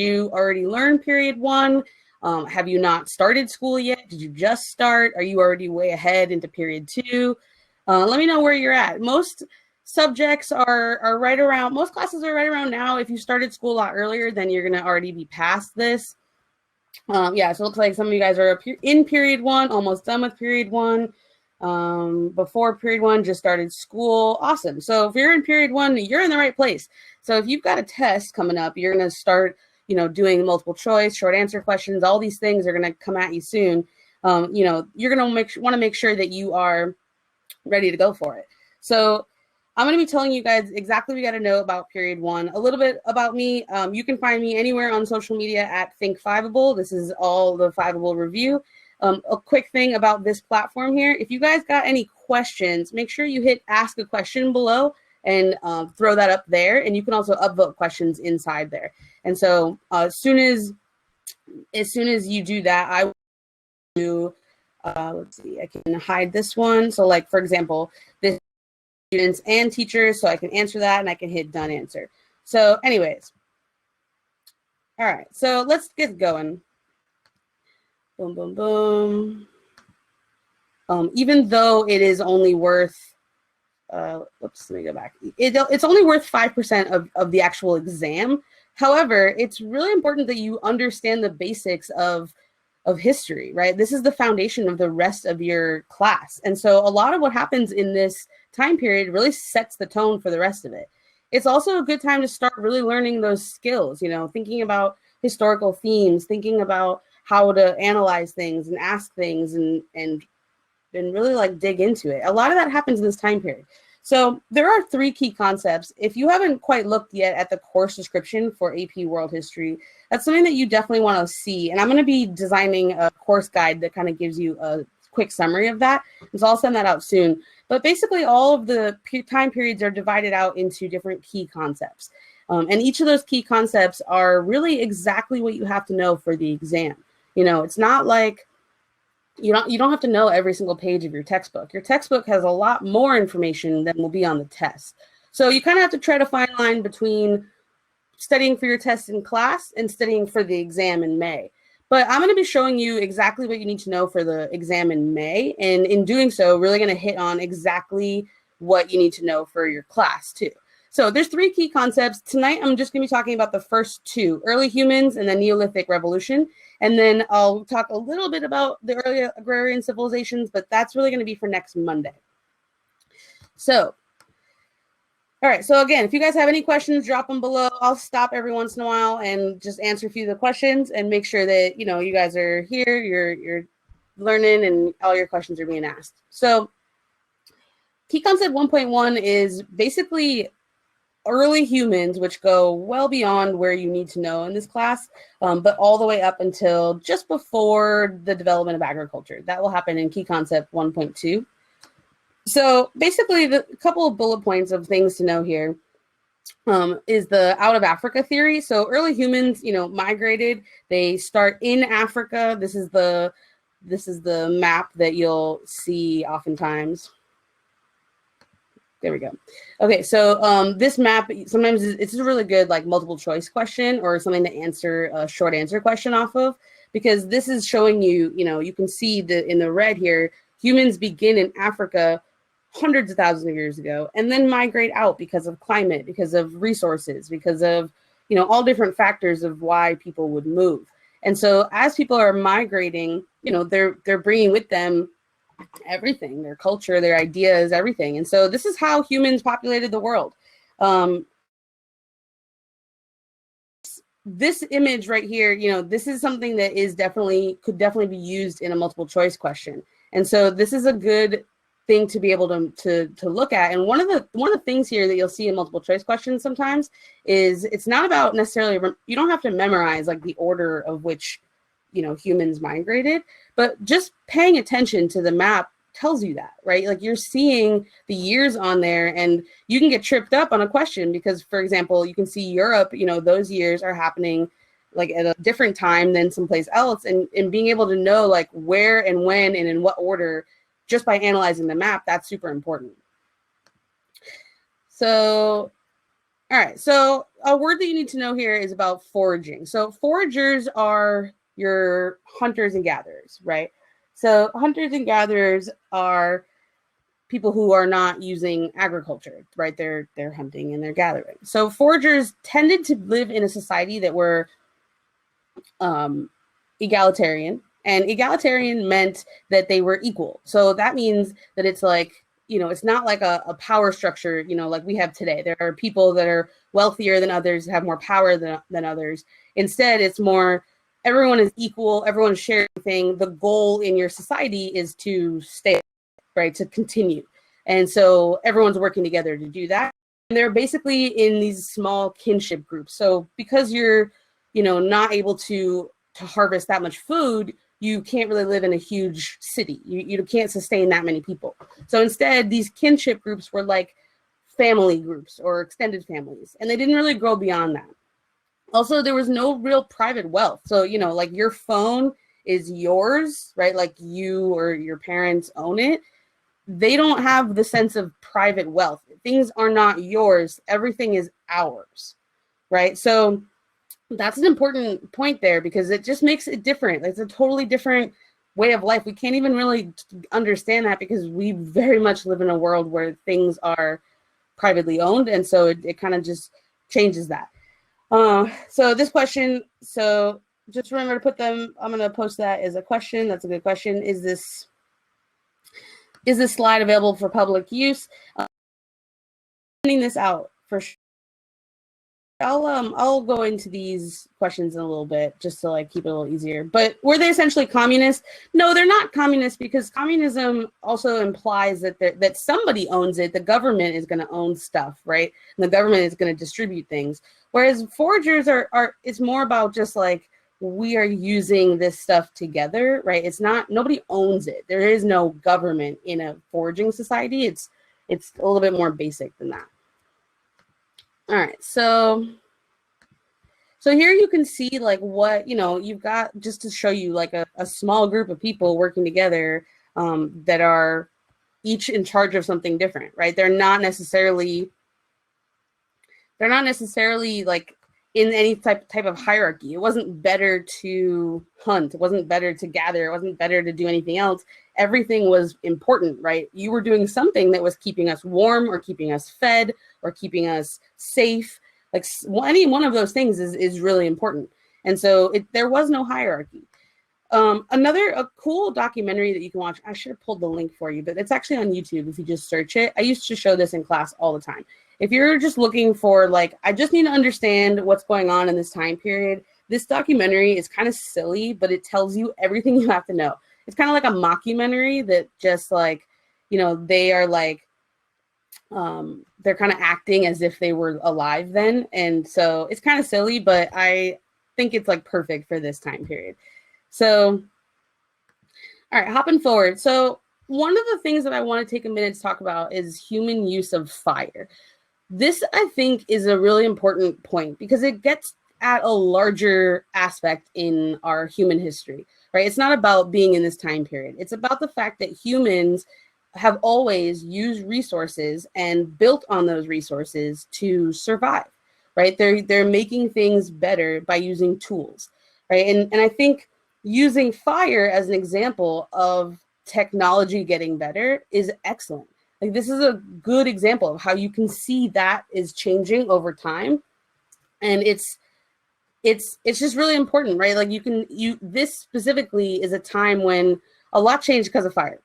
you already learned period 1? Have you not started school yet? Did you just start? Are you already way ahead into period 2? Let me know where you're at. Most subjects are right around, most classes are right around now. If you started school a lot earlier, then you're going to already be past this. Yeah, so it looks like some of you guys are in period 1, almost done with period 1. Before period 1, just started school. Awesome. So if you're in period 1, you're in the right place. So if you've got a test coming up, you're going to start, doing multiple choice, short answer questions. All these things are going to come at you soon. You're going to want to make sure that you are ready to go for it. So I'm going to be telling you guys exactly what you got to know about period 1. A little bit about me. You can find me anywhere on social media at Think Fiveable. This is all the Fiveable review. A quick thing about this platform here. If you guys got any questions, make sure you hit ask a question below and throw that up there. And you can also upvote questions inside there. And so as soon as you do that, I will do, let's see, I can hide this one. So like, for example, this students and teachers, so I can answer that and I can hit done answer. So anyways, all right, so let's get going. Boom, boom, boom. Even though it is only worth, oops, let me go back. It's only worth 5% of the actual exam. However, it's really important that you understand the basics of history, right? This is the foundation of the rest of your class. And so a lot of what happens in this time period really sets the tone for the rest of it. It's also a good time to start really learning those skills, thinking about historical themes, thinking about how to analyze things and ask things and really like dig into it. A lot of that happens in this time period. So there are 3 key concepts. If you haven't quite looked yet at the course description for AP World History, that's something that you definitely want to see. And I'm going to be designing a course guide that kind of gives you a quick summary of that. So I'll send that out soon. But basically all of the time periods are divided out into different key concepts. And each of those key concepts are really exactly what you have to know for the exam. It's not like you don't have to know every single page of your textbook. Your textbook has a lot more information than will be on the test. So you kind of have to try to find a line between studying for your test in class and studying for the exam in May. But I'm going to be showing you exactly what you need to know for the exam in May. And in doing so, really going to hit on exactly what you need to know for your class too. So there's 3 key concepts. Tonight, I'm just going to be talking about the first 2, early humans and the Neolithic Revolution. And then I'll talk a little bit about the early agrarian civilizations, but that's really going to be for next Monday. So, all right. So again, if you guys have any questions, drop them below. I'll stop every once in a while and just answer a few of the questions and make sure that, you guys are here, you're learning and all your questions are being asked. So key concept 1.1 is basically early humans, which go well beyond where you need to know in this class, but all the way up until just before the development of agriculture. That will happen in key concept 1.2. So basically, the couple of bullet points of things to know here is the out of Africa theory. So early humans, migrated. They start in Africa. This is the map that you'll see oftentimes. There we go. Okay, so this map, sometimes it's a really good like multiple choice question or something to answer a short answer question off of, because this is showing you, you can see in the red here, humans begin in Africa hundreds of thousands of years ago and then migrate out because of climate, because of resources, because of, all different factors of why people would move. And so as people are migrating, they're bringing with them everything, their culture, their ideas, everything. And so this is how humans populated the world. This image right here, this is something that could definitely be used in a multiple choice question. And so this is a good thing to be able to look at. And one of the things here that you'll see in multiple choice questions sometimes is it's not about necessarily, you don't have to memorize like the order of which humans migrated, but just paying attention to the map tells you that, right? Like you're seeing the years on there and you can get tripped up on a question because, for example, you can see Europe, those years are happening like at a different time than someplace else, and being able to know like where and when and in what order just by analyzing the map, that's super important. So All right, so a word that you need to know here is about foraging. So foragers are your hunters and gatherers, right? So hunters and gatherers are people who are not using agriculture, right? They're hunting and they're gathering. So foragers tended to live in a society that were egalitarian, and egalitarian meant that they were equal. So that means that it's like, it's not like a power structure, like we have today. There are people that are wealthier than others, have more power than others. Instead, it's more everyone is equal, everyone shares everything. The goal in your society is to stay, right, to continue. And so everyone's working together to do that. And they're basically in these small kinship groups. So because you're, not able to harvest that much food, you can't really live in a huge city. You can't sustain that many people. So instead, these kinship groups were like family groups or extended families, and they didn't really grow beyond that. Also, there was no real private wealth. So, like your phone is yours, right? Like you or your parents own it. They don't have the sense of private wealth. Things are not yours. Everything is ours, right? So that's an important point there because it just makes it different. It's a totally different way of life. We can't even really understand that because we very much live in a world where things are privately owned. And so it kind of just changes that. So this question, so just remember to put them, I'm going to post that as a question. That's a good question. Is this slide available for public use? Sending this out for sure. I'll go into these questions in a little bit just to like keep it a little easier. But were they essentially communist? No, they're not communist because communism also implies that somebody owns it. The government is going to own stuff, right? And the government is going to distribute things. Whereas foragers are it's more about just like we are using this stuff together, right? It's not, nobody owns it. There is no government in a foraging society. It's a little bit more basic than that. All right, so here you can see like what, you've got just to show you like a small group of people working together that are each in charge of something different, right? They're not necessarily like in any type of hierarchy. It wasn't better to hunt. It wasn't better to gather. It wasn't better to do anything else. Everything was important, right? You were doing something that was keeping us warm or keeping us fed or keeping us safe. Like any one of those things is really important. And so there was no hierarchy. A cool documentary that you can watch, I should have pulled the link for you, but it's actually on YouTube if you just search it. I used to show this in class all the time. If you're just looking for like, I just need to understand what's going on in this time period, this documentary is kind of silly, but it tells you everything you have to know. It's kind of like a mockumentary that just like, they are like, they're kind of acting as if they were alive then. And so it's kind of silly, but I think it's like perfect for this time period. So, all right, hopping forward. So one of the things that I want to take a minute to talk about is human use of fire. This, I think, is a really important point because it gets at a larger aspect in our human history, right? It's not about being in this time period. It's about the fact that humans have always used resources and built on those resources to survive, right? They're making things better by using tools, right? And I think using fire as an example of technology getting better is excellent. Like this is a good example of how you can see that is changing over time. And it's just really important, right? Like this specifically is a time when a lot changed because of fire.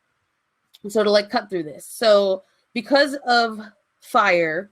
So to like cut through this. So because of fire,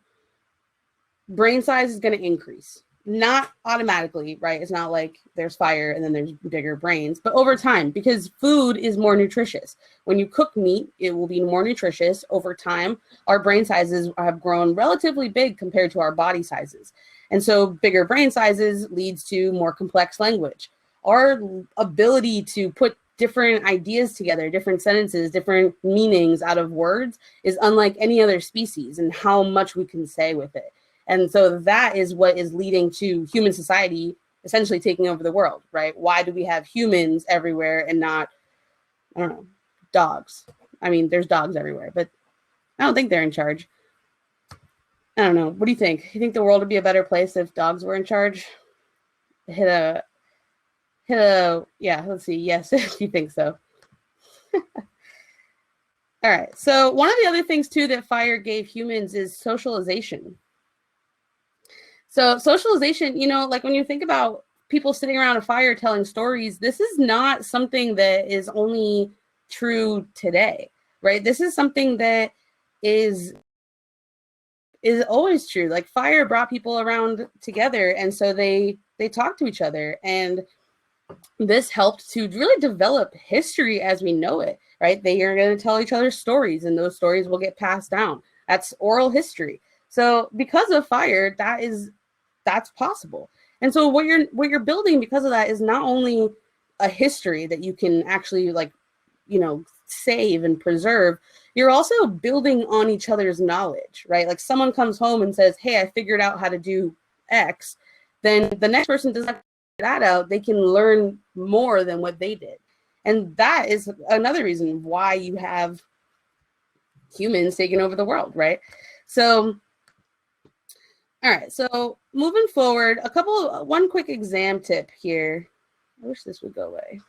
brain size is going to increase. Not automatically, right? It's not like there's fire and then there's bigger brains, but over time, because food is more nutritious. When you cook meat, it will be more nutritious. Over time, our brain sizes have grown relatively big compared to our body sizes. And so bigger brain sizes leads to more complex language. Our ability to put different ideas together, different sentences, different meanings out of words is unlike any other species and how much we can say with it. And so that is what is leading to human society essentially taking over the world, right? Why do we have humans everywhere and not, I don't know, dogs? I mean, there's dogs everywhere, but I don't think they're in charge. I don't know. What do you think? You think the world would be a better place if dogs were in charge? Yeah, let's see. Yes, if you think so. All right. So one of the other things too that fire gave humans is socialization. So socialization, like when you think about people sitting around a fire telling stories, this is not something that is only true today, right? This is something that is always true. Like fire brought people around together, and so they talked to each other, and this helped to really develop history as we know it, right? They are going to tell each other stories, and those stories will get passed down. That's oral history. So because of fire, that's possible. And so what you're building because of that is not only a history that you can actually save and preserve, you're also building on each other's knowledge, right? Like someone comes home and says, hey, I figured out how to do X. Then the next person does not figure that out. They can learn more than what they did. And that is another reason why you have humans taking over the world, right? So, all right. So moving forward, one quick exam tip here. I wish this would go away.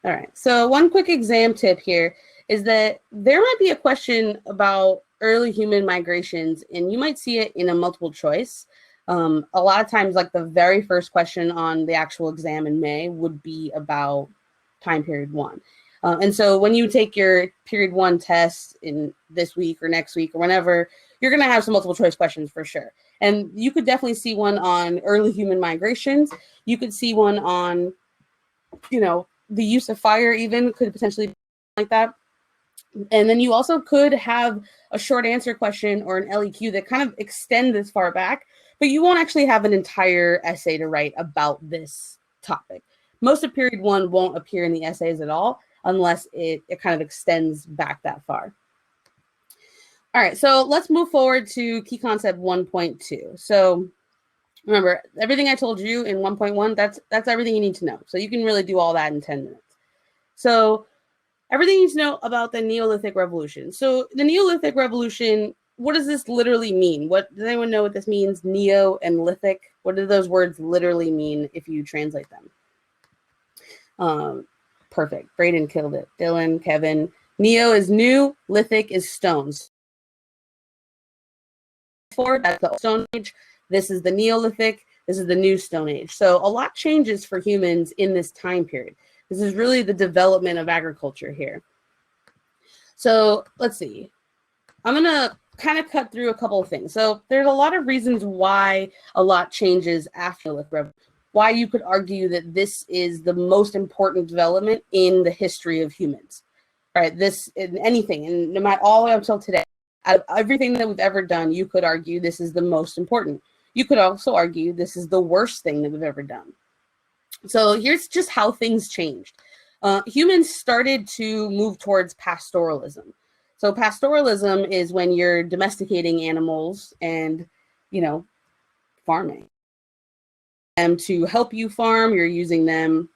All right. So one quick exam tip here is that there might be a question about early human migrations, and you might see it in a multiple choice. A lot of times, like the very first question on the actual exam in May would be about time period 1. And so when you take your period 1 test in this week or next week or whenever, you're going to have some multiple choice questions for sure. And you could definitely see one on early human migrations. You could see one on, the use of fire even could potentially be like that. And then you also could have a short answer question or an LEQ that kind of extend this far back, but you won't actually have an entire essay to write about this topic. Most of period 1 won't appear in the essays at all unless it kind of extends back that far. All right, so let's move forward to key concept 1.2. So remember, everything I told you in 1.1, that's everything you need to know. So you can really do all that in 10 minutes. So everything you need to know about the Neolithic Revolution. So the Neolithic Revolution, what does this literally mean? Does anyone know what this means? Neo and lithic. What do those words literally mean if you translate them? Perfect. Brayden killed it. Dylan, Kevin. Neo is new. Lithic is stones. That's the Stone Age. This is the Neolithic. This is the new Stone Age. So a lot changes for humans in this time period. This is really the development of agriculture here. So let's see. I'm going to kind of cut through a couple of things. So there's a lot of reasons why a lot changes after the Neolithic Revolution, why you could argue that this is the most important development in the history of humans, right? This, in anything, and no matter all the way up until today, out of everything that we've ever done, you could argue this is the most important. You could also argue this is the worst thing that we've ever done. So here's just how things changed. Humans started to move towards pastoralism. So pastoralism is when you're domesticating animals and, farming them to help you farm. You're using them,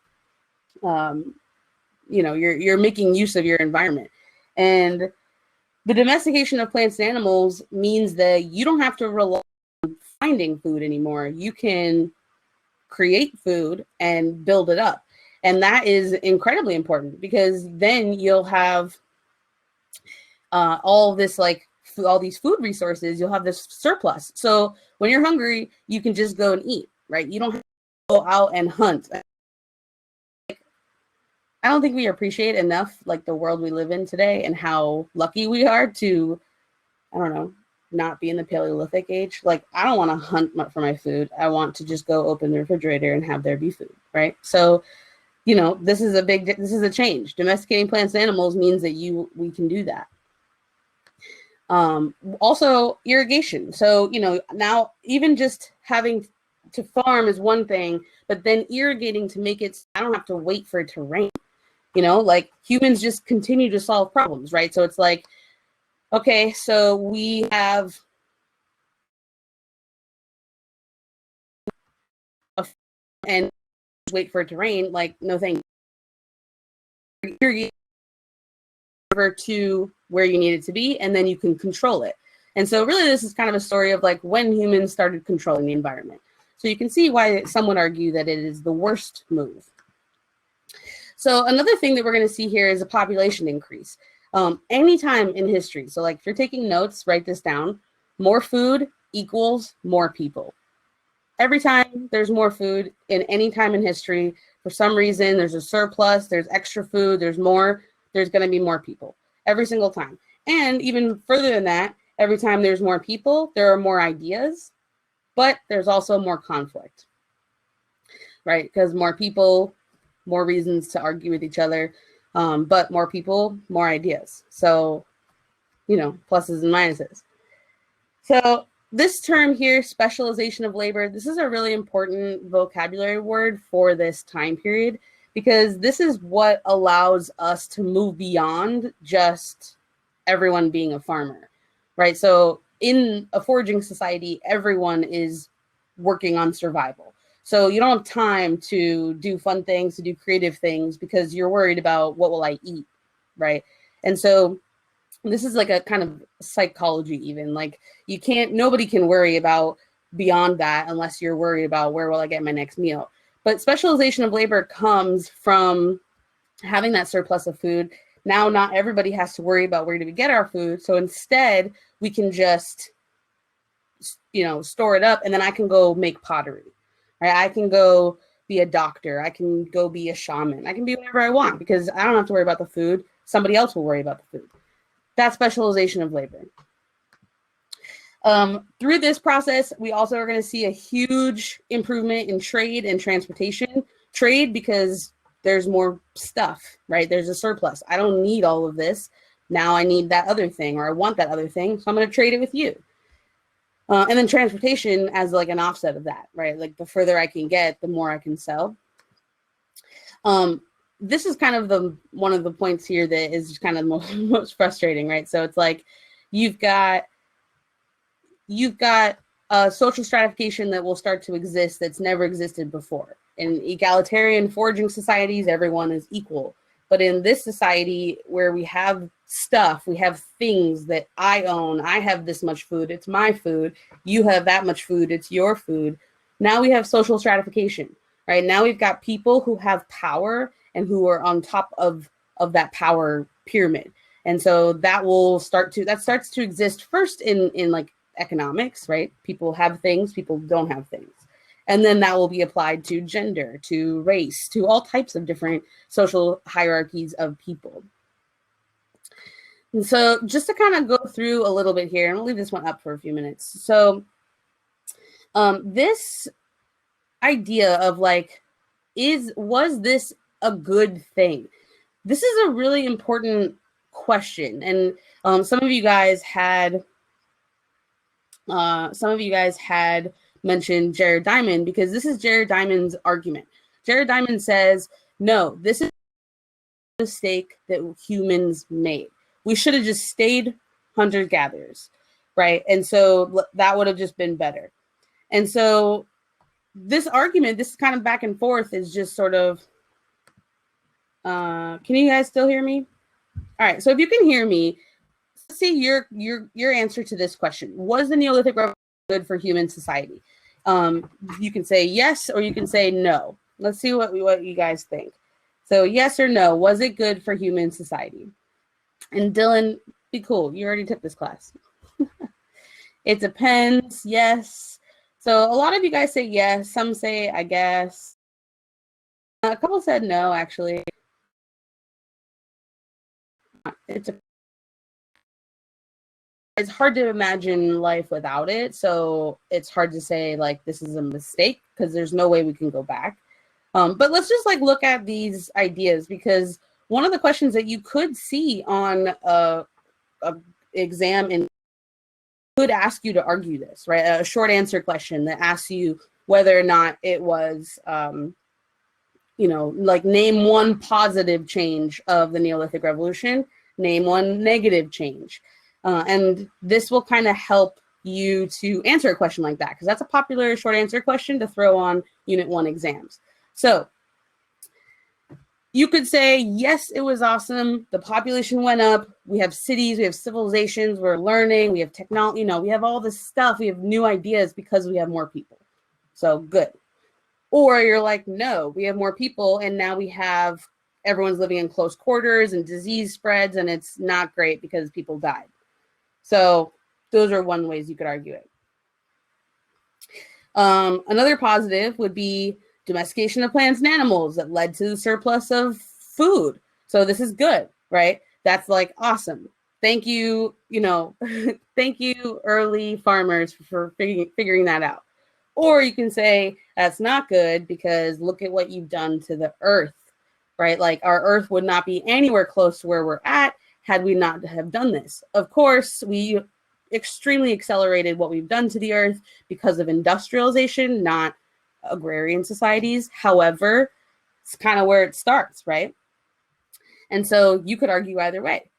you're making use of your environment. And the domestication of plants and animals means that you don't have to rely on finding food anymore. You can create food and build it up. And that is incredibly important because then you'll have all these food resources. You'll have this surplus. So when you're hungry, you can just go and eat, right? You don't have to go out and hunt. I don't think we appreciate enough the world we live in today and how lucky we are to, not be in the Paleolithic age. I don't want to hunt for my food. I want to just go open the refrigerator and have there be food, right? So, this is a change. Domesticating plants and animals means that we can do that. Also irrigation. So, now even just having to farm is one thing, but then irrigating to make it, I don't have to wait for it to rain. Humans just continue to solve problems, right? So it's okay, so we have and wait for it to rain. No thank you. To where you need it to be, and then you can control it. And so really this is kind of a story of like when humans started controlling the environment. So you can see why some would argue that it is the worst move. So another thing that we're going to see here is a population increase. Anytime in history, so like if you're taking notes, write this down, more food equals more people. Every time there's more food in any time in history, for some reason, there's a surplus, there's extra food, there's going to be more people every single time. And even further than that, every time there's more people, there are more ideas, but there's also more conflict, right? Because more people, more reasons to argue with each other, but more people, more ideas. So, you know, pluses and minuses. So this term here, specialization of labor, this is a really important vocabulary word for this time period, because this is what allows us to move beyond just everyone being a farmer, right? So in a foraging society, everyone is working on survival. So you don't have time to do fun things, to do creative things, because you're worried about what will I eat, right? And so this is like a kind of psychology even, like nobody can worry about beyond that unless you're worried about where will I get my next meal. But specialization of labor comes from having that surplus of food. Now, not everybody has to worry about where do we get our food. So instead, we can just, you know, store it up, and then I can go make pottery, right? I can go be a doctor. I can go be a shaman. I can be whatever I want because I don't have to worry about the food. Somebody else will worry about the food. That's specialization of labor. Through this process, we also are going to see a huge improvement in trade and transportation. Trade because there's more stuff, right? There's a surplus. I don't need all of this. Now I need that other thing, or I want that other thing, so I'm going to trade it with you. And then transportation as like an offset of that, right? Like the further I can get, the more I can sell. This is kind of one of the points here that is kind of most frustrating, right? So it's like you've got a social stratification that will start to exist that's never existed before. In egalitarian foraging societies, everyone is equal. But in this society where we have stuff, we have things that I own, I have this much food, it's my food, you have that much food, it's your food. Now we have social stratification, right? Now we've got people who have power and who are on top of that power pyramid. And so that starts to exist first in like economics, right? People have things, people don't have things. And then that will be applied to gender, to race, to all types of different social hierarchies of people. And so just to kind of go through a little bit here, and I'll leave this one up for a few minutes. So this idea of like, was this a good thing? This is a really important question. And some of you guys had mentioned Jared Diamond, because this is Jared Diamond's argument. Jared Diamond says, no, this is a mistake that humans made. We should have just stayed hunter-gatherers, right? And so that would have just been better. And so this argument, this kind of back and forth is just sort of, can you guys still hear me? All right, so if you can hear me, let's see your answer to this question. Was the Neolithic Revolution good for human society? You can say yes, or you can say no. Let's see what you guys think. So yes or no, was it good for human society? And Dylan, be cool. You already took this class. It depends. Yes. So a lot of you guys say yes. Some say I guess. A couple said no, actually. It's hard to imagine life without it. So it's hard to say like this is a mistake because there's no way we can go back. But let's just like look at these ideas, because one of the questions that you could see on a exam and could ask you to argue this, right? A short answer question that asks you whether or not it was, you know, like name one positive change of the Neolithic Revolution, name one negative change. And this will kind of help you to answer a question like that, because that's a popular short answer question to throw on Unit 1 exams. So you could say, yes, it was awesome. The population went up. We have cities, we have civilizations, we're learning, we have technology, you know, we have all this stuff. We have new ideas because we have more people. So good. Or you're like, no, we have more people and now we have everyone's living in close quarters and disease spreads and it's not great because people died. So those are one ways you could argue it. Another positive would be domestication of plants and animals that led to the surplus of food. So this is good, right? That's like awesome. Thank you, you know, thank you early farmers for figuring that out. Or you can say that's not good because look at what you've done to the earth, right? Like our earth would not be anywhere close to where we're at had we not have done this. Of course, we extremely accelerated what we've done to the earth because of industrialization, not agrarian societies. However, it's kind of where it starts, right? And so you could argue either way.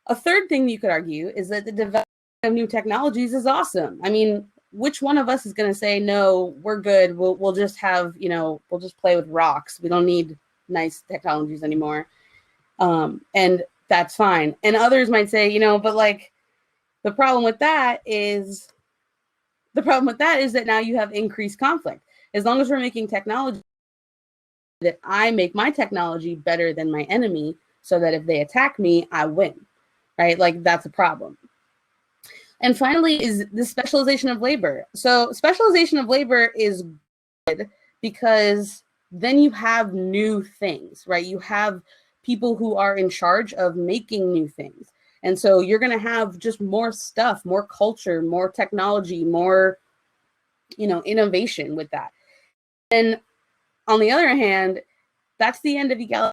A third thing you could argue is that the development of new technologies is awesome. I mean, which one of us is going to say, no, we're good. We'll just have, you know, we'll just play with rocks. We don't need nice technologies anymore. And that's fine. And others might say, you know, but like the problem with that is that now you have increased conflict. As long as we're making technology that I make my technology better than my enemy so that if they attack me, I win, right? Like that's a problem. And finally is the specialization of labor. So specialization of labor is good because then you have new things, right? You have people who are in charge of making new things. And so you're going to have just more stuff, more culture, more technology, more, you know, innovation with that. And on the other hand, that's the end of egalitarianism.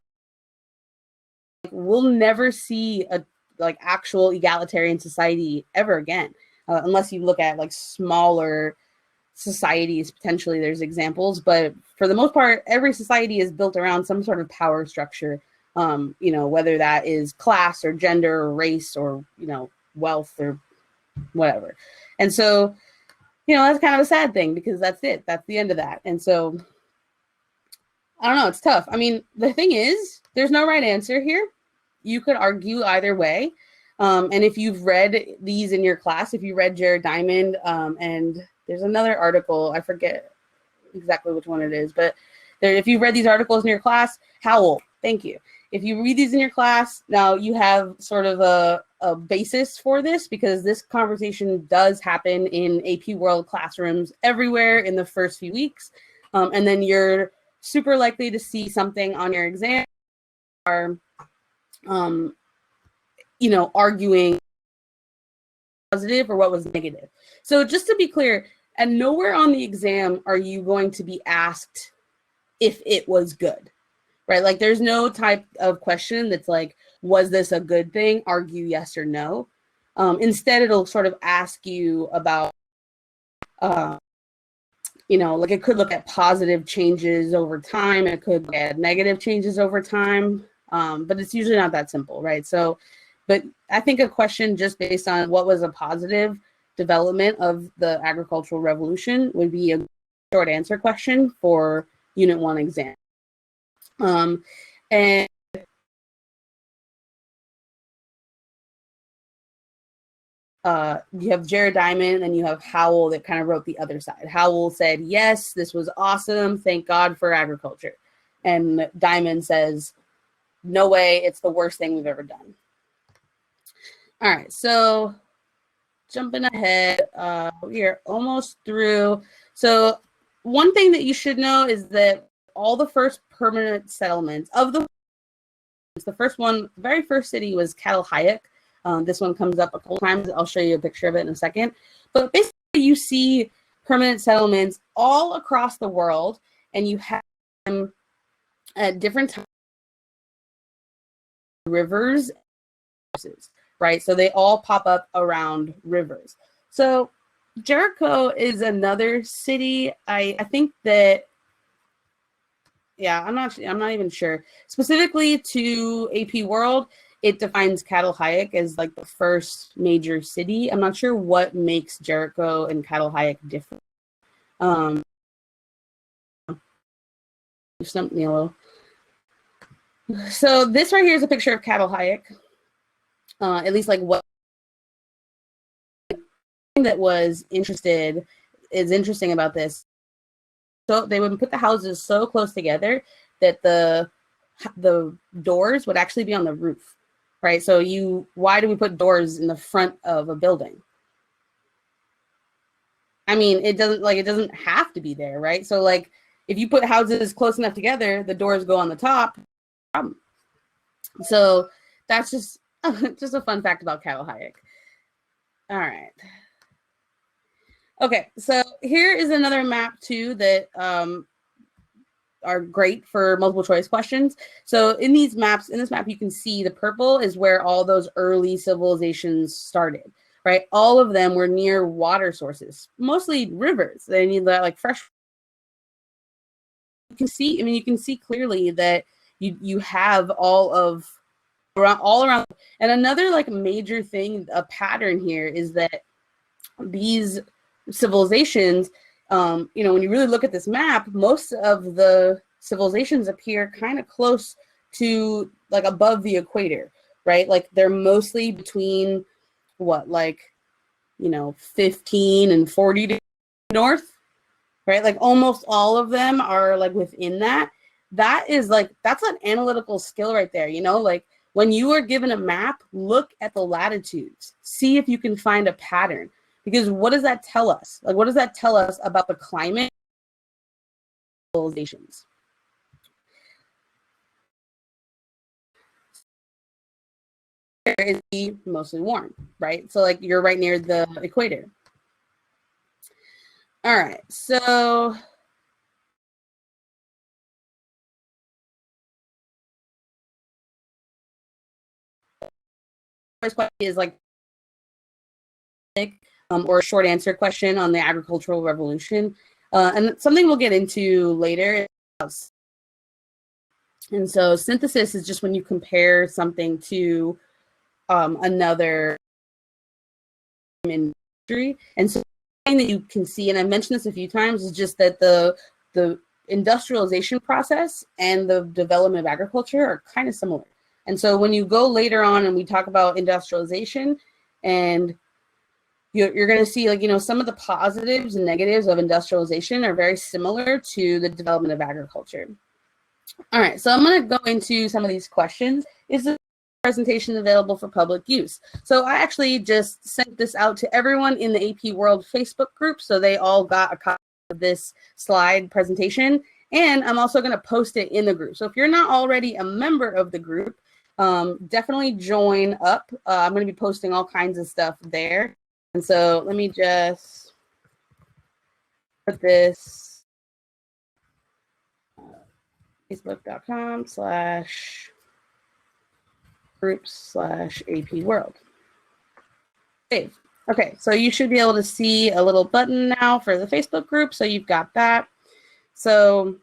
We'll never see a like actual egalitarian society ever again, unless you look at like smaller societies. Potentially there's examples, but for the most part, every society is built around some sort of power structure. You know, whether that is class or gender or race or, you know, wealth or whatever. And so, you know, that's kind of a sad thing because that's it. That's the end of that. And so, I don't know. It's tough. I mean, the thing is, there's no right answer here. You could argue either way. And if you've read these in your class, if you read Jared Diamond, and there's another article, I forget exactly which one it is, but if you've read these articles in your class, Howell, thank you. If you read these in your class, now you have sort of a basis for this because this conversation does happen in AP World classrooms everywhere in the first few weeks. And then you're super likely to see something on your exam or, you know, arguing positive or what was negative. So just to be clear, and nowhere on the exam are you going to be asked if it was good, right? Like there's no type of question that's like, was this a good thing? Argue yes or no. Instead, it'll sort of ask you about, you know, like it could look at positive changes over time. It could look at negative changes over time. But it's usually not that simple, right? So, but I think a question just based on what was a positive development of the agricultural revolution would be a short answer question for Unit 1 exam. And you have Jared Diamond and you have Howell that kind of wrote the other side. Howell said, yes, this was awesome. Thank God for agriculture. And Diamond says, no way, it's the worst thing we've ever done. All right, so jumping ahead, we are almost through. So one thing that you should know is that all the first permanent settlements of the first one, the very first city was Catal Huyuk. This one comes up a couple times. I'll show you a picture of it in a second. But basically you see permanent settlements all across the world and you have them at different times, rivers, right? So they all pop up around rivers. So Jericho is another city. I think that, yeah, I'm not even sure. Specifically to AP World, it defines Catal Huyuk as like the first major city. I'm not sure what makes Jericho and Catal Huyuk different. Something yellow. So this right here is a picture of Catal Huyuk. At least like what that was interesting about this. So they would put the houses so close together that the doors would actually be on the roof, right? So why do we put doors in the front of a building? I mean, it doesn't have to be there, right? So like if you put houses close enough together, the doors go on the top. So that's just a fun fact about Catal Huyuk. All right. Okay, so here is another map too that are great for multiple choice questions. So in this map, you can see the purple is where all those early civilizations started, right? All of them were near water sources, mostly rivers. They need that like fresh. You can see clearly that you have all around. And another like major thing, a pattern here is that these civilizations, when you really look at this map, most of the civilizations appear kind of close to like above the equator, right? Like they're mostly between 15 and 40 degrees north, right? Like almost all of them are like within that. That's an analytical skill right there, like when you are given a map, look at the latitudes, see if you can find a pattern. Because what does that tell us? Like, what does that tell us about the climate of civilizations? Is mostly warm, right? So like you're right near the equator. All right, so first question is like or a short answer question on the agricultural revolution, and something we'll get into later. And so synthesis is just when you compare something to another industry. And so the thing that you can see, and I mentioned this a few times, is just that the industrialization process and the development of agriculture are kind of similar. And so when you go later on and we talk about industrialization, and you're going to see some of the positives and negatives of industrialization are very similar to the development of agriculture. All right, so I'm going to go into some of these questions. Is the presentation available for public use? So I actually just sent this out to everyone in the AP World Facebook group, so they all got a copy of this slide presentation, and I'm also going to post it in the group. So if you're not already a member of the group, definitely join up. I'm going to be posting all kinds of stuff there. And so let me just put this facebook.com/groups/AP World. Save. Okay, so you should be able to see a little button now for the Facebook group. So you've got that. So,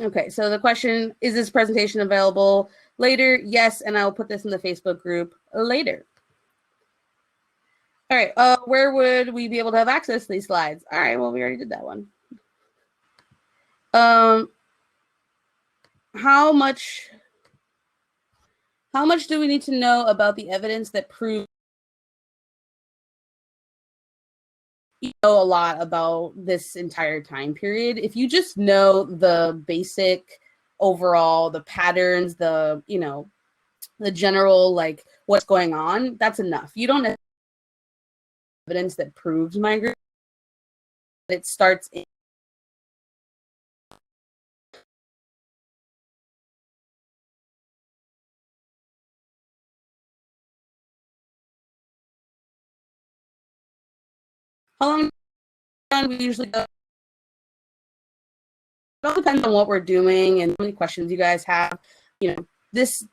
okay, so the question, is this presentation available later? Yes, and I'll put this in the Facebook group later. All right, where would we be able to have access to these slides? All right, well, we already did that one. How much do we need to know about the evidence that proves you know a lot about this entire time period? If you just know the basic overall, the patterns, the general, like what's going on, that's enough. You don't have evidence that proves migration. It starts in how long we usually go. It all depends on what we're doing and how many questions you guys have. This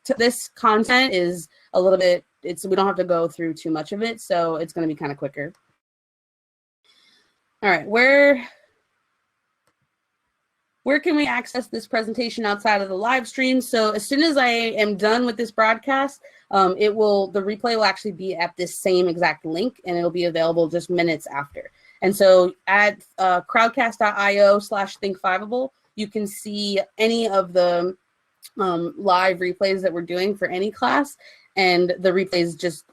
content is a little bit, we don't have to go through too much of it, so it's going to be kind of quicker. All right, where can we access this presentation outside of the live stream? So as soon as I am done with this broadcast, the replay will actually be at this same exact link, and it'll be available just minutes after. And so at crowdcast.io/thinkfiveable, you can see any of the live replays that we're doing for any class, and the replays just,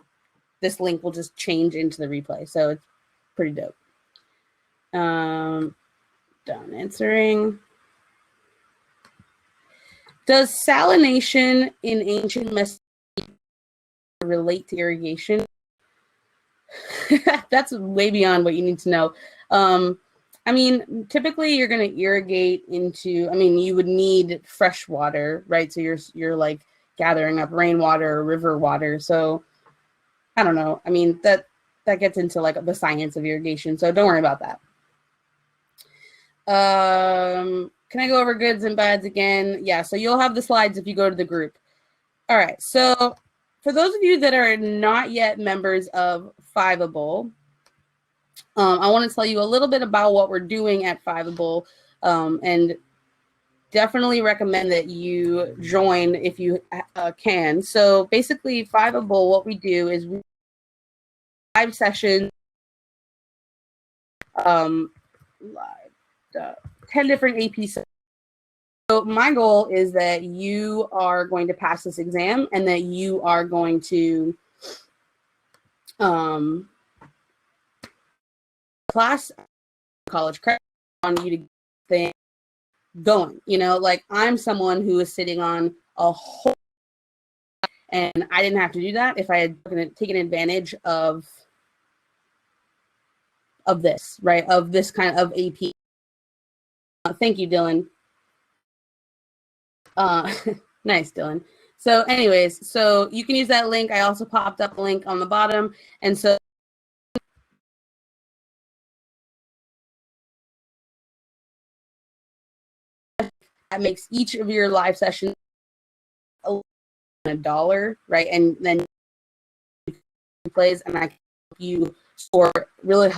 this link will just change into the replay. So it's pretty dope. Done answering. Does salination in ancient Mesopotamia relate to irrigation? That's way beyond what you need to know. I mean, typically you're going to irrigate into, I mean, you would need fresh water, right? So you're like gathering up rainwater or river water. So I don't know. I mean, that gets into like the science of irrigation. So don't worry about that. Can I go over goods and bads again? Yeah, so you'll have the slides if you go to the group. All right, so for those of you that are not yet members of Fiveable, I want to tell you a little bit about what we're doing at Fiveable, and definitely recommend that you join if you can. So basically, Fiveable, what we do is we 5 sessions, 10 different AP sessions. So my goal is that you are going to pass this exam and that you are going to class college credit on you to get things going. You know, like I'm someone who is sitting on a whole, and I didn't have to do that if I had taken advantage of this, right? Of this kind of AP. Thank you, Dylan. Nice, Dylan. So anyways, so you can use that link. I also popped up a link on the bottom. And so that makes each of your live sessions $1, right? And then plays, and I can help you score really